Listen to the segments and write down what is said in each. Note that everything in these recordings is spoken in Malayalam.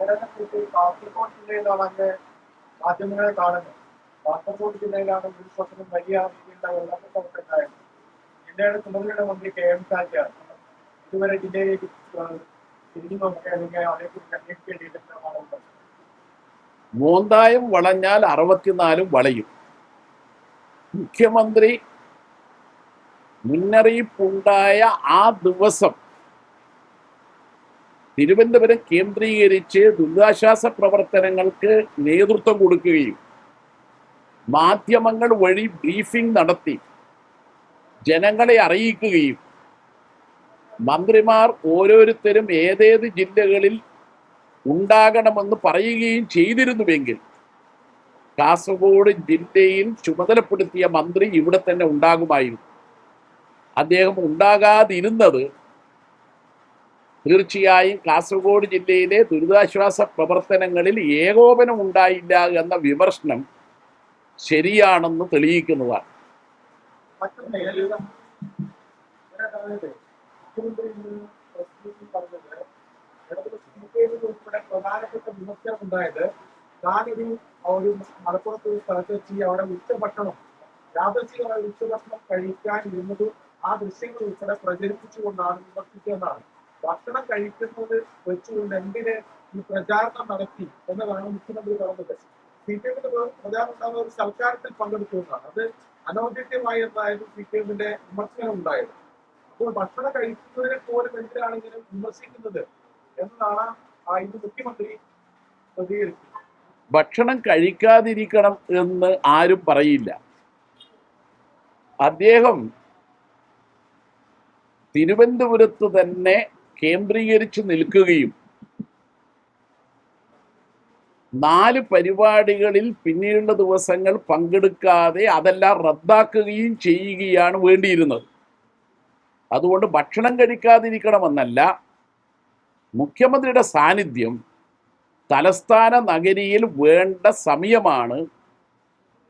കാസർഗോഡ് ജില്ലയിലാണ് അങ്ങ് മാധ്യമങ്ങളെ കാണുന്നത്. കാസർഗോഡ് ജില്ലയിലാണ് ഉരുൾപൊട്ടലും വലിയ രീതിയിലുള്ള വെള്ളപ്പൊക്കമൊക്കെ ഉണ്ടായത്. ജില്ലയുടെ ചുമതലയുടെ മന്ത്രി KM ഷാജിയാണ്. ഇതുവരെ ജില്ലയിലേക്ക് തിരിഞ്ഞു നോക്കുക അല്ലെങ്കിൽ അതേക്കുറിച്ച് അന്വേഷിക്കേണ്ടിയിട്ടാണ്. മോന്തായം വളഞ്ഞാൽ 64 വളയും. മുഖ്യമന്ത്രി മുന്നറിയിപ്പുണ്ടായ ആ ദിവസം തിരുവനന്തപുരം കേന്ദ്രീകരിച്ച് ദുരിതാശ്വാസ പ്രവർത്തനങ്ങൾക്ക് നേതൃത്വം കൊടുക്കുകയും മാധ്യമങ്ങൾ വഴി ബ്രീഫിംഗ് നടത്തി ജനങ്ങളെ അറിയിക്കുകയും മന്ത്രിമാർ ഓരോരുത്തരും ഏതേത് ജില്ലകളിൽ ഉണ്ടാകണമെന്ന് പറയുകയും ചെയ്തിരുന്നുവെങ്കിൽ കാസർഗോഡ് ജില്ലയിൽ ചുമതലപ്പെടുത്തിയ മന്ത്രി ഇവിടെ തന്നെ ഉണ്ടാകുമായിരുന്നു. അദ്ദേഹം ഉണ്ടാകാതിരുന്നത് തീർച്ചയായും കാസർഗോഡ് ജില്ലയിലെ ദുരിതാശ്വാസ പ്രവർത്തനങ്ങളിൽ ഏകോപനം ഉണ്ടായില്ല എന്ന വിമർശനം ശരിയാണെന്ന് തെളിയിക്കുന്നതാണ്. പ്രധാനപ്പെട്ട വിമർശനം ഉണ്ടായത് താനൊരു മലപ്പുറത്ത് ഒരു സ്ഥലത്ത് വെച്ച് അവിടെ ഉച്ചഭക്ഷണം യാദൃശ്ചികമായ ഉച്ചഭക്ഷണം കഴിക്കാൻ ഇരുന്നത് ആ ദൃശ്യങ്ങൾ ഉൾപ്പെടെ പ്രചരിപ്പിച്ചുകൊണ്ടാണ് വിമർശിച്ചതെന്നാണ്. ഭക്ഷണം കഴിക്കുന്നത് വെച്ചുകൊണ്ട് എന്തിന് ഈ പ്രചാരണം നടത്തി എന്നതാണ് മുഖ്യമന്ത്രി പറഞ്ഞത്. CPM-ന്റെ പ്രചാരണം ഉണ്ടാകുന്ന ഒരു സൽക്കാരത്തിൽ പങ്കെടുത്തു എന്നാണ്. അത് അനൗചിത്യമായി എന്നായിരുന്നു CPM-ന്റെ വിമർശനം ഉണ്ടായത്. അപ്പോൾ ഭക്ഷണം കഴിക്കുന്നതിനെ പോലും എന്തിനാണ് ഇങ്ങനെ വിമർശിക്കുന്നത് എന്നതാണ് ഇന്ന് മുഖ്യമന്ത്രി പ്രതികരിച്ചത്. ഭക്ഷണം കഴിക്കാതിരിക്കണം എന്ന് ആരും പറയില്ല. അദ്ദേഹം തിരുവനന്തപുരത്ത് തന്നെ കേന്ദ്രീകരിച്ച് നിൽക്കുകയും 4 പരിപാടികളിൽ പിന്നീടുള്ള ദിവസങ്ങൾ പങ്കെടുക്കാതെ അതെല്ലാം റദ്ദാക്കുകയും ചെയ്യുകയാണ് വേണ്ടിയിരുന്നത്. അതുകൊണ്ട് ഭക്ഷണം കഴിക്കാതിരിക്കണമെന്നല്ല, മുഖ്യമന്ത്രിയുടെ സാന്നിധ്യം തലസ്ഥാന നഗരിയിൽ വേണ്ട സമയമാണ്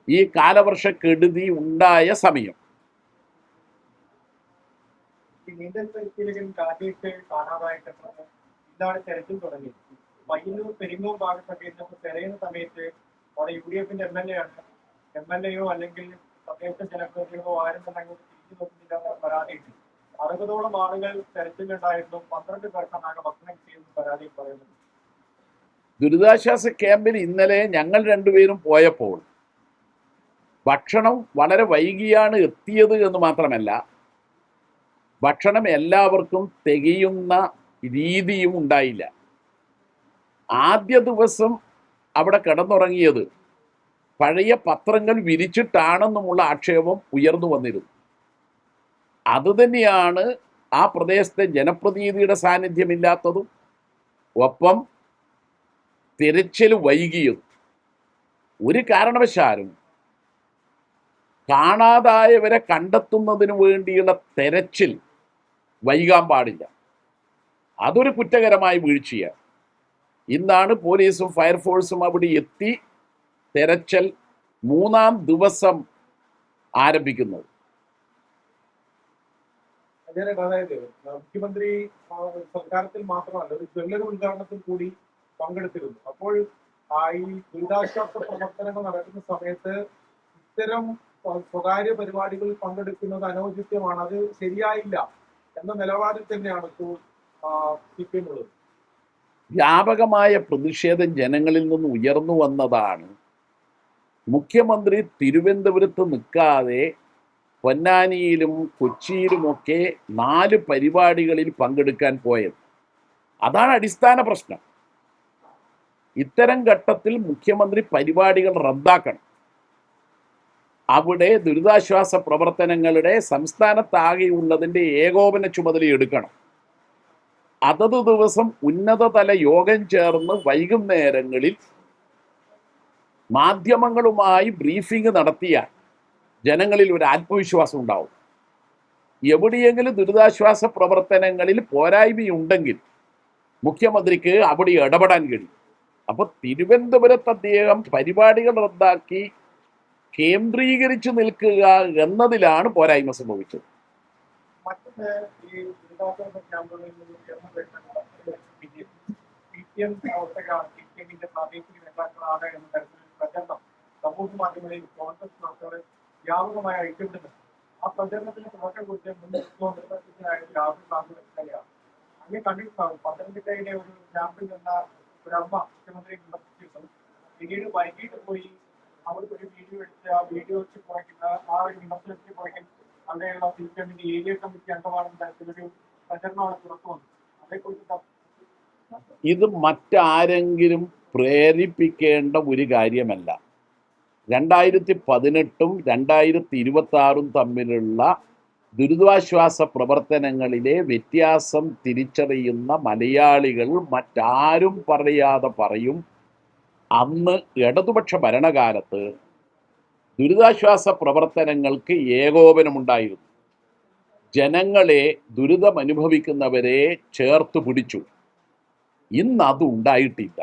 ഈ കാലവർഷക്കെടുതി ഉണ്ടായ സമയം. നീന്തൽ പരിശീലകൻ കാറ്റിട്ട് കാണാതായിട്ട് ഇതാണ് തെരച്ചിൽ തുടങ്ങി. പയ്യന്നൂർ പെരിങ്ങൂർ ഭാഗത്തൊക്കെ ഇന്നിപ്പോൾ തെരയുന്ന സമയത്ത് അവിടെ UDF-ന്റെ MLA ആണ്. MLA-യോ അല്ലെങ്കിൽ പ്രദേശ ജനപ്രതിനിധികളോ ആരും തന്നെ അങ്ങോട്ട് തിരിഞ്ഞു നോക്കുന്നില്ല പരാതിയിട്ട് 60ഓളം ആളുകൾ തെരച്ചിലുണ്ടായിരുന്നു. 12 പേർക്കാണ് ഭക്ഷണം ചെയ്യുന്ന പരാതി പറയുന്നത്. ദുരിതാശ്വാസ ക്യാമ്പിൽ ഇന്നലെ ഞങ്ങൾ രണ്ടുപേരും പോയപ്പോൾ ഭക്ഷണം വളരെ വൈകിയാണ് എത്തിയത് എന്ന് മാത്രമല്ല, ഭക്ഷണം എല്ലാവർക്കും തികയുന്ന രീതിയും ഉണ്ടായില്ല. ആദ്യ ദിവസം അവിടെ കിടന്നുറങ്ങിയത് പഴയ പത്രങ്ങൾ വിരിച്ചിട്ടാണെന്നുമുള്ള ആക്ഷേപം ഉയർന്നു വന്നിരുന്നു. അതുതന്നെയാണ് ആ പ്രദേശത്തെ ജനപ്രതിനിധിയുടെ സാന്നിധ്യമില്ലാത്തതും ഒപ്പം തിരച്ചിൽ വൈകിയതും. ഒരു കാരണവശാലും കാണാതായവരെ കണ്ടെത്തുന്നതിന് വേണ്ടിയുള്ള തെരച്ചിൽ വൈകാൻ പാടില്ല. അതൊരു കുറ്റകരമായ വീഴ്ചയാണ്. ഇന്നാണ് പോലീസും ഫയർഫോഴ്സും അവിടെ എത്തി തെരച്ചിൽ 3-ാം ദിവസം ആരംഭിക്കുന്നത്. അതായത് മുഖ്യമന്ത്രി സർക്കാരത്തിൽ മാത്രമല്ല, ഒരു ജ്വല്ലറി ഉദ്ഘാടനത്തിൽ കൂടി പങ്കെടുത്തിരുന്നു. അപ്പോൾ ഈ ദുരിതാശ്വാസ പ്രവർത്തനങ്ങൾ നടക്കുന്ന സമയത്ത് ഇത്തരം സ്വകാര്യ പരിപാടികളിൽ പങ്കെടുക്കുന്നത് അനൗചിത്യമാണ്, അത് ശരിയായില്ല എന്ന നിലപാടിൽ തന്നെയാണ് ഇപ്പോൾ CPM ഉള്ളത്. വ്യാപകമായ പ്രതിഷേധം ജനങ്ങളിൽ നിന്ന് ഉയർന്നു വന്നതാണ് മുഖ്യമന്ത്രി തിരുവനന്തപുരത്ത് നിൽക്കാതെ പൊന്നാനിയിലും കൊച്ചിയിലുമൊക്കെ 4 പരിപാടികളിൽ പങ്കെടുക്കാൻ പോയത്. അതാണ് അടിസ്ഥാന പ്രശ്നം. ഇത്തരം ഘട്ടത്തിൽ മുഖ്യമന്ത്രി പരിപാടികൾ റദ്ദാക്കണം. അവിടെ ദുരിതാശ്വാസ പ്രവർത്തനങ്ങളുടെ സംസ്ഥാനത്താകെയുള്ളതിൻ്റെ ഏകോപന ചുമതല എടുക്കണം. അതത് ദിവസം ഉന്നതതല യോഗം ചേർന്ന് വൈകുന്നേരങ്ങളിൽ മാധ്യമങ്ങളുമായി ബ്രീഫിംഗ് നടത്തിയാൽ ജനങ്ങളിൽ ഒരു ആത്മവിശ്വാസം ഉണ്ടാവും. എവിടെയെങ്കിലും ദുരിതാശ്വാസ പ്രവർത്തനങ്ങളിൽ പോരായ്മയുണ്ടെങ്കിൽ മുഖ്യമന്ത്രിക്ക് അവിടെ ഇടപെടാൻ കഴിയും. അപ്പോൾ തിരുവനന്തപുരത്ത് അദ്ദേഹം പരിപാടികൾ റദ്ദാക്കി കേന്ദ്രീകരിച്ച് നിൽക്കുക എന്നതിലാണ് പോരായ്മ സംഭവിച്ചത്. CPM പ്രവർത്തകരാണ്, CPM-ന്റെ പ്രാദേശിക നേതാക്കളാണ് എന്ന തരത്തിലുള്ള പ്രചരണം സമൂഹ മാധ്യമങ്ങളിൽ കോൺഗ്രസ് പ്രവർത്തകർ വ്യാപകമായി അയച്ചിട്ടുണ്ട്. ആ പ്രചരണത്തിന് തുടക്കം കുറിച്ച് മുൻ മുഖ്യമന്ത്രിയായ രാഹുൽ ഗാന്ധിയാണ്. അങ്ങനെ കണ്ടിട്ടുണ്ടാവും, പത്തനംതിട്ടയിലെ ഒരു ക്യാമ്പിൽ നിന്ന ഒരമ്മ മുഖ്യമന്ത്രിയെ വിമർശിച്ചിട്ടും പിന്നീട് വൈകിട്ട് പോയി അവർക്ക് ഒരു വീഡിയോ എടുത്ത് ആ വീഡിയോ വെച്ച് പോയിക്കുന്ന ആ ഒരു വിമർശനത്തിൽ പോയിട്ട് അവിടെയുള്ള CPM-ന്റെ ഏരിയ കമ്മിറ്റി അംഗമാണെന്ന തരത്തിലൊരു പ്രചരണമാണ് പുറത്തു വന്നത്. അതേക്കുറിച്ച് ഇത് മറ്റാരെങ്കിലും പ്രേരിപ്പിക്കേണ്ട ഒരു കാര്യമല്ല. 2018-ഉം 2026-ഉം തമ്മിലുള്ള ദുരിതാശ്വാസ പ്രവർത്തനങ്ങളിലെ വ്യത്യാസം തിരിച്ചറിയുന്ന മലയാളികൾ മറ്റാരും പറയാതെ പറയും, അന്ന് ഇടതുപക്ഷ ഭരണകാലത്ത് ദുരിതാശ്വാസ പ്രവർത്തനങ്ങൾക്ക് ഏകോപനമുണ്ടായിരുന്നു. ജനങ്ങളെ ദുരിതമനുഭവിക്കുന്നവരെ ചേർത്ത് പിടിച്ചു. ഇന്ന് അത് ഉണ്ടായിട്ടില്ല.